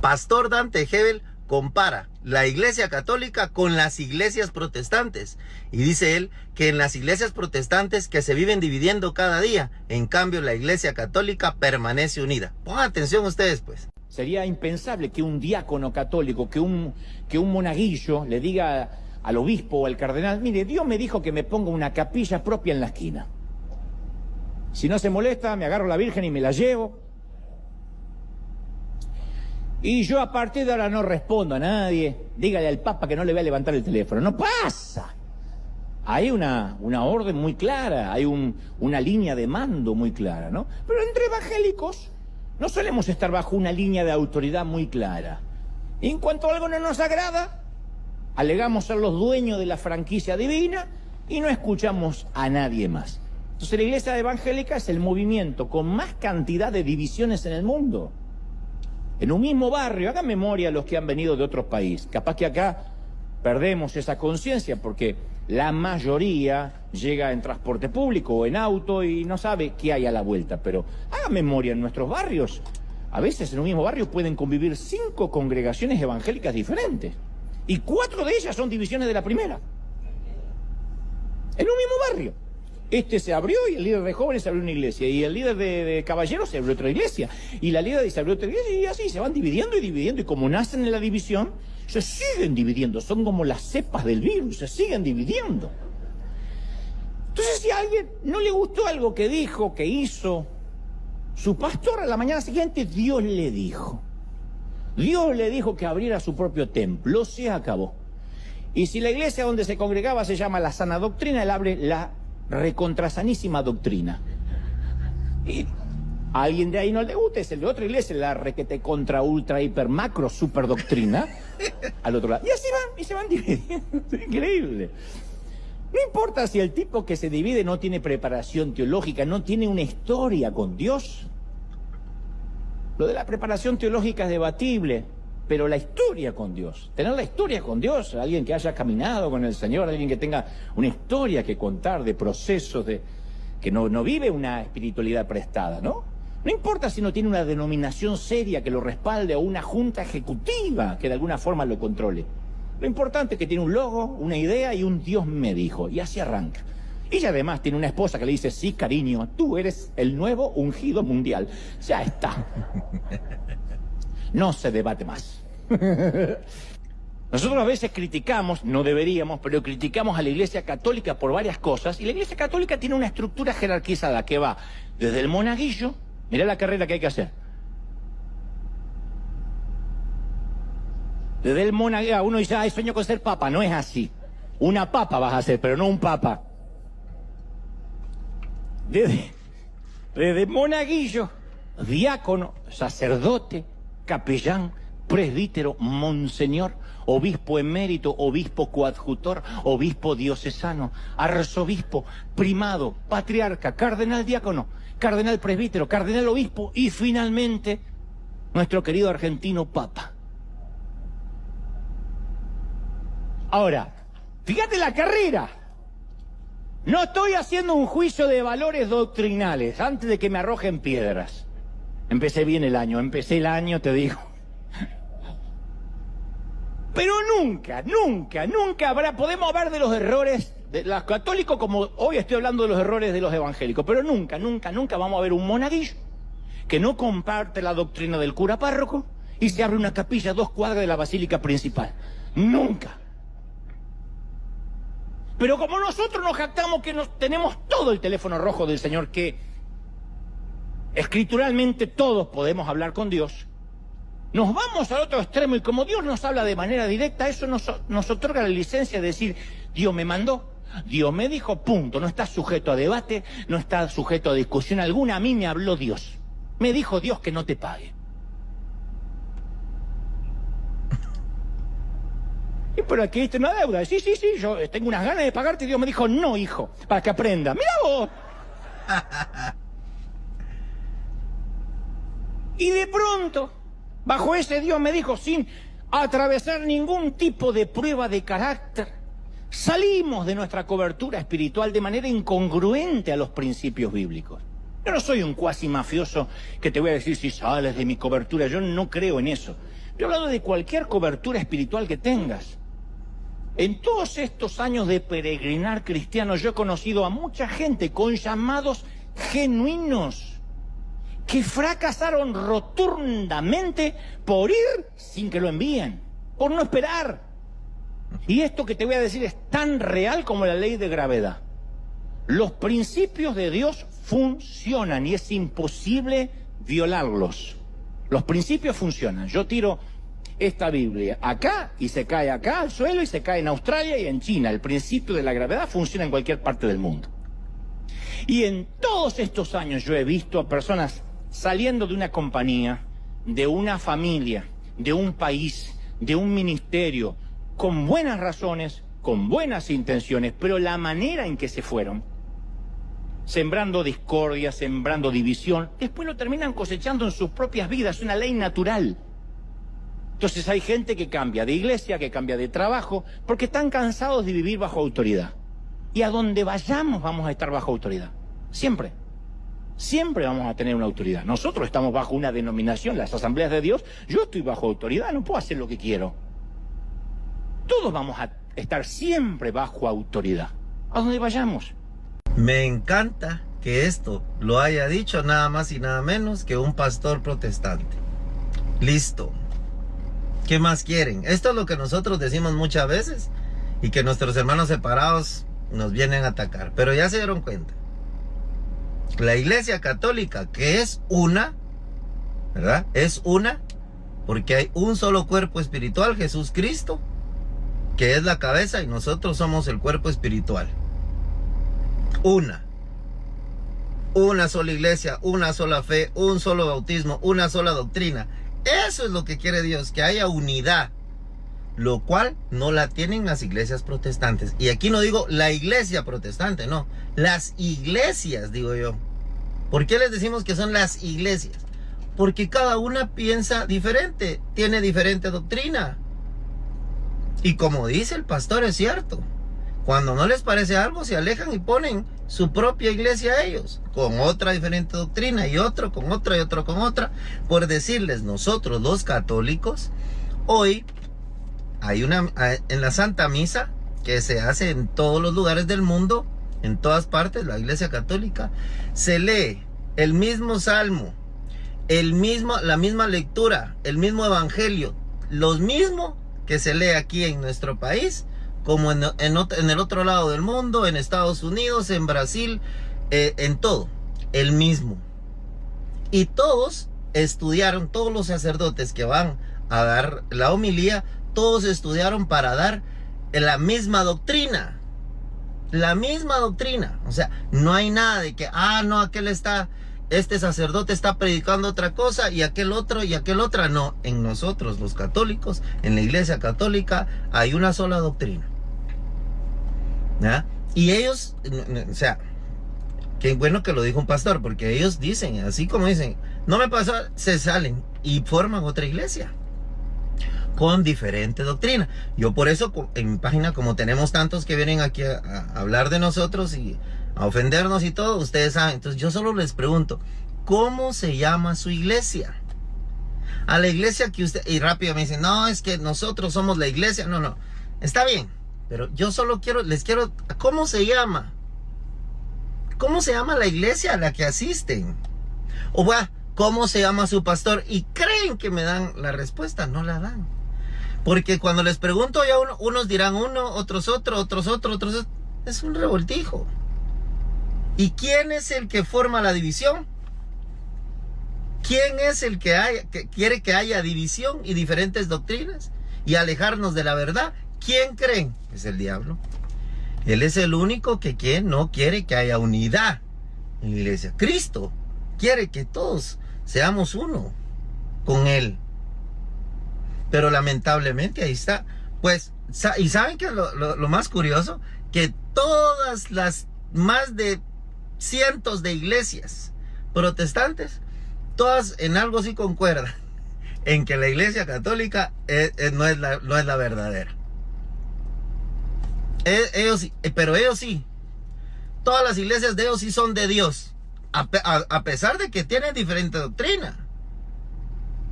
Pastor Dante Gebel compara la Iglesia Católica con las iglesias protestantes y dice él que en las iglesias protestantes que se viven dividiendo cada día, en cambio la Iglesia Católica permanece unida. Pongan atención ustedes pues. Sería impensable que un diácono católico, que un monaguillo le diga al obispo o al cardenal: mire, Dios me dijo que me ponga una capilla propia en la esquina. Si no se molesta, me agarro a la Virgen y me la llevo. Y yo a partir de ahora no respondo a nadie. Dígale al Papa que no le voy a levantar el teléfono. ¡No pasa! Hay una orden muy clara, hay una línea de mando muy clara, ¿no? Pero entre evangélicos no solemos estar bajo una línea de autoridad muy clara. Y en cuanto algo no nos agrada, alegamos ser los dueños de la franquicia divina y no escuchamos a nadie más. Entonces la iglesia evangélica es el movimiento con más cantidad de divisiones en el mundo. En un mismo barrio, hagan memoria los que han venido de otros países. Capaz que acá perdemos esa conciencia porque la mayoría llega en transporte público o en auto y no sabe qué hay a la vuelta. Pero hagan memoria, en nuestros barrios, a veces en un mismo barrio pueden convivir 5 congregaciones evangélicas diferentes. Y 4 de ellas son divisiones de la primera. En un mismo barrio. Este se abrió y el líder de jóvenes se abrió una iglesia. Y el líder de caballeros se abrió otra iglesia. Y la líder se abrió otra iglesia. Y así se van dividiendo y dividiendo. Y como nacen en la división, se siguen dividiendo. Son como las cepas del virus. Se siguen dividiendo. Entonces, si a alguien no le gustó algo que dijo, que hizo su pastor, a la mañana siguiente Dios le dijo. Dios le dijo que abriera su propio templo. Se acabó. Y si la iglesia donde se congregaba se llama la sana doctrina, él abre la recontrasanísima doctrina. Y a alguien de ahí no le gusta, es el de otra iglesia, la requete contra ultra hiper macro super doctrina al otro lado. Y así van, y se van dividiendo. Es increíble. No importa si el tipo que se divide no tiene preparación teológica, no tiene una historia con Dios. Lo de la preparación teológica es debatible, pero la historia con Dios, tener la historia con Dios, alguien que haya caminado con el Señor, alguien que tenga una historia que contar de procesos, que no vive una espiritualidad prestada, ¿no? No importa si no tiene una denominación seria que lo respalde o una junta ejecutiva que de alguna forma lo controle. Lo importante es que tiene un logo, una idea y un Dios me dijo, y así arranca. Y además tiene una esposa que le dice: sí, cariño, tú eres el nuevo ungido mundial. Ya está. No se debate más. Nosotros a veces criticamos, no deberíamos, pero criticamos a la Iglesia Católica por varias cosas. Y la Iglesia Católica tiene una estructura jerarquizada que va desde el monaguillo. Mirá la carrera que hay que hacer. Desde el monaguillo, uno dice: ay, sueño con ser papa. No es así. Una papa vas a ser, pero no un papa. Desde monaguillo, diácono, sacerdote, capellán, presbítero, monseñor, obispo emérito, obispo coadjutor, obispo diocesano, arzobispo, primado, patriarca, cardenal diácono, cardenal presbítero, cardenal obispo y finalmente nuestro querido argentino papa. Ahora, fíjate la carrera. No estoy haciendo un juicio de valores doctrinales antes de que me arrojen piedras. Empecé bien el año, te digo. Pero nunca habrá, podemos hablar de los errores de los católicos como hoy estoy hablando de los errores de los evangélicos, pero nunca vamos a ver un monaguillo que no comparte la doctrina del cura párroco y se abre una capilla a 2 cuadras de la basílica principal. Nunca. Pero como nosotros nos jactamos que tenemos todo el teléfono rojo del Señor, que escrituralmente todos podemos hablar con Dios, nos vamos al otro extremo y como Dios nos habla de manera directa, eso nos otorga la licencia de decir: Dios me mandó, Dios me dijo, punto. No está sujeto a debate, no está sujeto a discusión alguna. A mí me habló Dios. Me dijo Dios que no te pague. Y pero aquí hay una deuda. Sí, yo tengo unas ganas de pagarte. Dios me dijo: no, hijo, para que aprenda. ¡Mira vos! Y de pronto, bajo ese Dios me dijo, sin atravesar ningún tipo de prueba de carácter, salimos de nuestra cobertura espiritual de manera incongruente a los principios bíblicos. Yo no soy un cuasi mafioso que te voy a decir: si sales de mi cobertura. Yo no creo en eso. Estoy hablando de cualquier cobertura espiritual que tengas. En todos estos años de peregrinar cristiano, yo he conocido a mucha gente con llamados genuinos que fracasaron rotundamente por ir sin que lo envíen, por no esperar. Y esto que te voy a decir es tan real como la ley de gravedad. Los principios de Dios funcionan y es imposible violarlos. Los principios funcionan. Yo tiro esta Biblia acá y se cae acá al suelo y se cae en Australia y en China. El principio de la gravedad funciona en cualquier parte del mundo. Y en todos estos años yo he visto a personas saliendo de una compañía, de una familia, de un país, de un ministerio, con buenas razones, con buenas intenciones, pero la manera en que se fueron, sembrando discordia, sembrando división, después lo terminan cosechando en sus propias vidas, es una ley natural. Entonces hay gente que cambia de iglesia, que cambia de trabajo, porque están cansados de vivir bajo autoridad. Y a donde vayamos vamos a estar bajo autoridad, siempre. Siempre vamos a tener una autoridad. Nosotros estamos bajo una denominación, las asambleas de Dios, yo estoy bajo autoridad, no puedo hacer lo que quiero. Todos vamos a estar siempre bajo autoridad, a donde vayamos. Me encanta que esto lo haya dicho nada más y nada menos que un pastor protestante. Listo. ¿Qué más quieren? Esto es lo que nosotros decimos muchas veces y que nuestros hermanos separados nos vienen a atacar. Pero ya se dieron cuenta. La Iglesia Católica, que es una, ¿verdad? Es una, porque hay un solo cuerpo espiritual, Jesús Cristo, que es la cabeza y nosotros somos el cuerpo espiritual. Una sola iglesia, una sola fe, un solo bautismo, una sola doctrina. Eso es lo que quiere Dios, que haya unidad, lo cual no la tienen las iglesias protestantes. Y aquí no digo la iglesia protestante, no, las iglesias, digo yo. ¿Por qué les decimos que son las iglesias? Porque cada una piensa diferente, tiene diferente doctrina. Y como dice el pastor, es cierto. Cuando no les parece algo, se alejan y ponen su propia iglesia a ellos, con otra diferente doctrina, y otro con otra, y otro con otra. Por decirles, nosotros los católicos, hoy hay en la Santa Misa, que se hace en todos los lugares del mundo, en todas partes, la Iglesia Católica, se lee el mismo salmo, la misma lectura, el mismo evangelio, lo mismo que se lee aquí en nuestro país, como en el otro lado del mundo, en Estados Unidos, en Brasil, en todo, el mismo. Y todos estudiaron, todos los sacerdotes que van a dar la homilía, todos estudiaron para dar la misma doctrina. La misma doctrina. O sea, no hay nada de que, no, este sacerdote está predicando otra cosa y aquel otro y aquel otra. No, en nosotros los católicos, en la Iglesia Católica, hay una sola doctrina. ¿Ya? Y ellos, o sea, qué bueno que lo dijo un pastor, porque ellos dicen, así como dicen, no me pasó, se salen y forman otra iglesia con diferente doctrina. Yo por eso en mi página, como tenemos tantos que vienen aquí a hablar de nosotros y a ofendernos y todo, ustedes saben, entonces yo solo les pregunto, ¿cómo se llama su iglesia? A la iglesia que usted, y rápido me dicen, no, es que nosotros somos la iglesia. No, está bien, pero yo solo les quiero, ¿cómo se llama? ¿Cómo se llama la iglesia a la que asisten? O ¿cómo se llama su pastor? Y creen que me dan la respuesta, no la dan. Porque cuando les pregunto ya unos dirán uno, otros otro, otros otro, otros. Es un revoltijo. ¿Y quién es el que forma la división? ¿Quién es el que quiere que haya división y diferentes doctrinas y alejarnos de la verdad? ¿Quién creen? Es el diablo. Él es el único que no quiere que haya unidad en la iglesia. Cristo quiere que todos seamos uno con Él. Pero lamentablemente ahí está. Pues, y ¿saben qué es lo más curioso? Que todas las más de cientos de iglesias protestantes, todas en algo sí concuerdan, en que la Iglesia Católica no es la verdadera. Pero ellos sí. Todas las iglesias de ellos sí son de Dios. A pesar de que tienen diferente doctrina.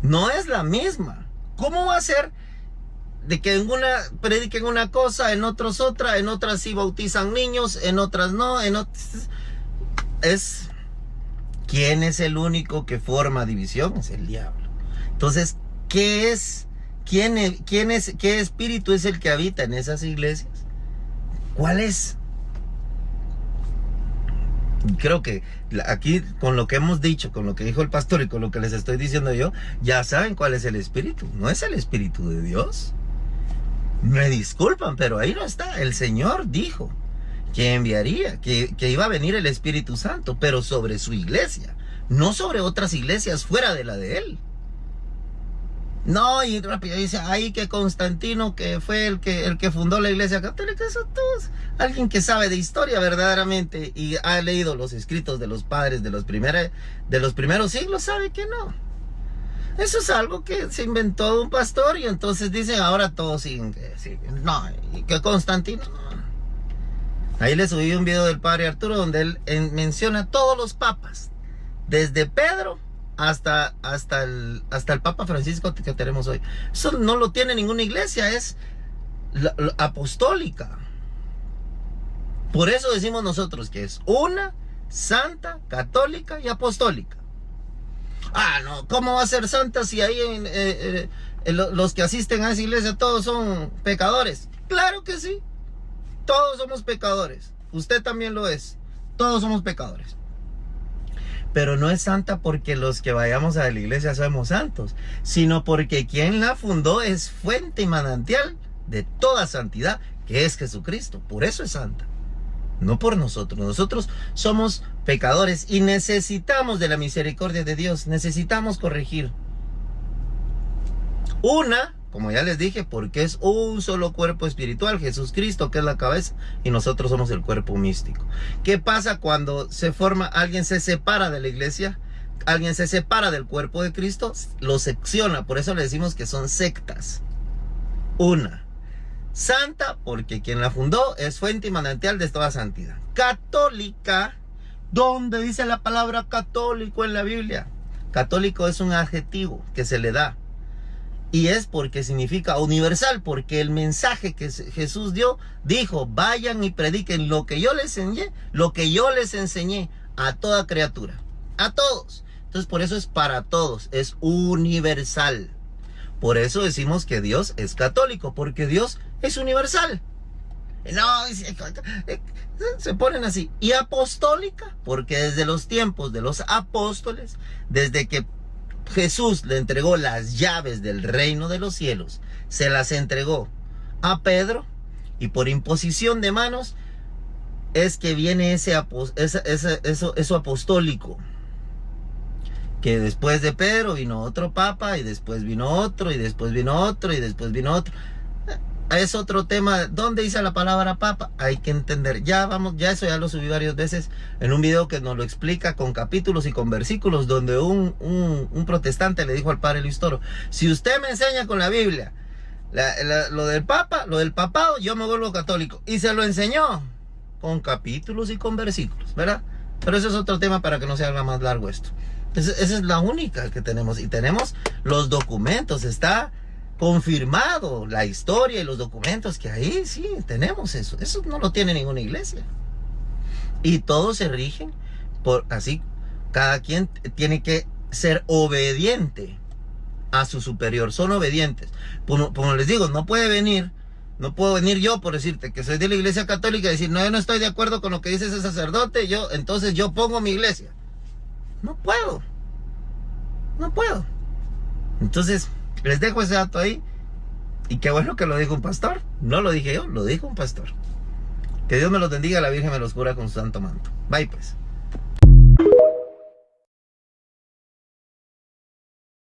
No es la misma. ¿cómo va a ser de que en una prediquen una cosa, en otros otra, en otras sí bautizan niños, en otras no, en otras... ¿Quién es el único que forma división? Es el diablo. Entonces, ¿qué es? ¿Qué espíritu es el que habita en esas iglesias? ¿Cuál es? Creo que aquí, con lo que hemos dicho, con lo que dijo el pastor y con lo que les estoy diciendo yo, ya saben cuál es el espíritu. No es el espíritu de Dios. Me disculpan, pero ahí no está. El Señor dijo que enviaría, que iba a venir el Espíritu Santo, pero sobre su iglesia, no sobre otras iglesias fuera de la de Él. No, y rápido dice, ahí que Constantino, que fue el que fundó la iglesia católica, eso todos, alguien que sabe de historia verdaderamente y ha leído los escritos de los padres de los primeros siglos, sabe que no. Eso es algo que se inventó un pastor y entonces dicen, ahora todos siguen. No, y que Constantino, no. Ahí le subí un video del padre Arturo donde él menciona todos los papas, desde Pedro hasta el Papa Francisco que tenemos hoy. Eso no lo tiene ninguna iglesia, es apostólica. Por eso decimos nosotros que es una, santa, católica y apostólica. Ah, no, ¿cómo va a ser santa si ahí los que asisten a esa iglesia todos son pecadores? Claro que sí, todos somos pecadores. Usted también lo es, todos somos pecadores. Pero no es santa porque los que vayamos a la iglesia somos santos, sino porque quien la fundó es fuente y manantial de toda santidad, que es Jesucristo. Por eso es santa, no por nosotros. Nosotros somos pecadores y necesitamos de la misericordia de Dios, necesitamos corregir. Una, como ya les dije, porque es un solo cuerpo espiritual, Jesucristo, que es la cabeza, y nosotros somos el cuerpo místico. ¿Qué pasa cuando alguien se separa de la iglesia? Alguien se separa del cuerpo de Cristo, lo secciona. Por eso le decimos que son sectas. Una, santa, porque quien la fundó es fuente y manantial de toda santidad. Católica, ¿dónde dice la palabra católico en la Biblia? Católico es un adjetivo que se le da. Y es porque significa universal, porque el mensaje que Jesús dio, dijo, vayan y prediquen lo que yo les enseñé a toda criatura, a todos. Entonces por eso es para todos, es universal. Por eso decimos que Dios es católico, porque Dios es universal. No, se ponen así. Y apostólica, porque desde los tiempos de los apóstoles, desde que Jesús le entregó las llaves del reino de los cielos, se las entregó a Pedro, y por imposición de manos es que viene eso apostólico, que después de Pedro vino otro papa, y después vino otro, y después vino otro, y después vino otro. Es otro tema. ¿Dónde dice la palabra papa? Hay que entender. Ya eso ya lo subí varias veces en un video que nos lo explica con capítulos y con versículos, donde un protestante le dijo al padre Luis Toro, si usted me enseña con la Biblia lo del papa, lo del papado, yo me vuelvo católico. Y se lo enseñó con capítulos y con versículos, ¿verdad? Pero eso es otro tema para que no se haga más largo esto. Esa es la única que tenemos. Y tenemos los documentos, está confirmado la historia y los documentos que ahí sí tenemos eso. Eso no lo tiene ninguna iglesia. Y todos se rigen por así. Cada quien tiene que ser obediente a su superior. Son obedientes. Como les digo, no puedo venir yo por decirte que soy de la iglesia católica y decir, no, yo no estoy de acuerdo con lo que dice ese sacerdote, entonces yo pongo mi iglesia. No puedo. Entonces les dejo ese dato ahí. Y qué bueno que lo dijo un pastor. No lo dije yo, lo dijo un pastor. Que Dios me los bendiga, la Virgen me los cubra con su santo manto. Bye pues.